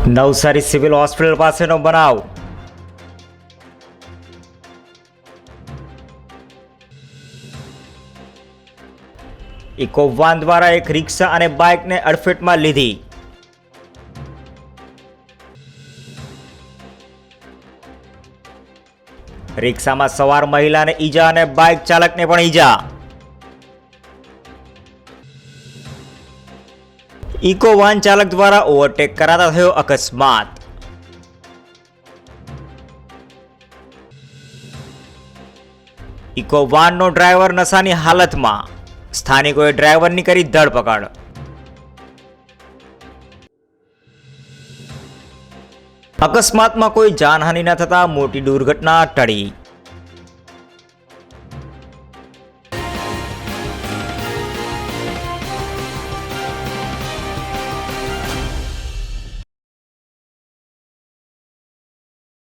Navsari civil hospital પાસેનો બનાવ. Eco van દ્વારા એક રિક્ષા અને બાઇકને અડફેટમાં લીધી. રિક્ષામાં સવાર મહિલાને ઈજા અને બાઇક ચાલકને પણ ઈજા. ઇકો વાન ચાલક દ્વારા ઓવરટેક કરાતા થયો અકસ્માત. ઇકો વાનનો ડ્રાઈવર નશાની હાલતમાં. સ્થાનિકોએ ડ્રાઈવરની કરી ધરપકડ. અકસ્માતમાં કોઈ જાનહાનિ ન થતા મોટી દુર્ઘટના ટળી.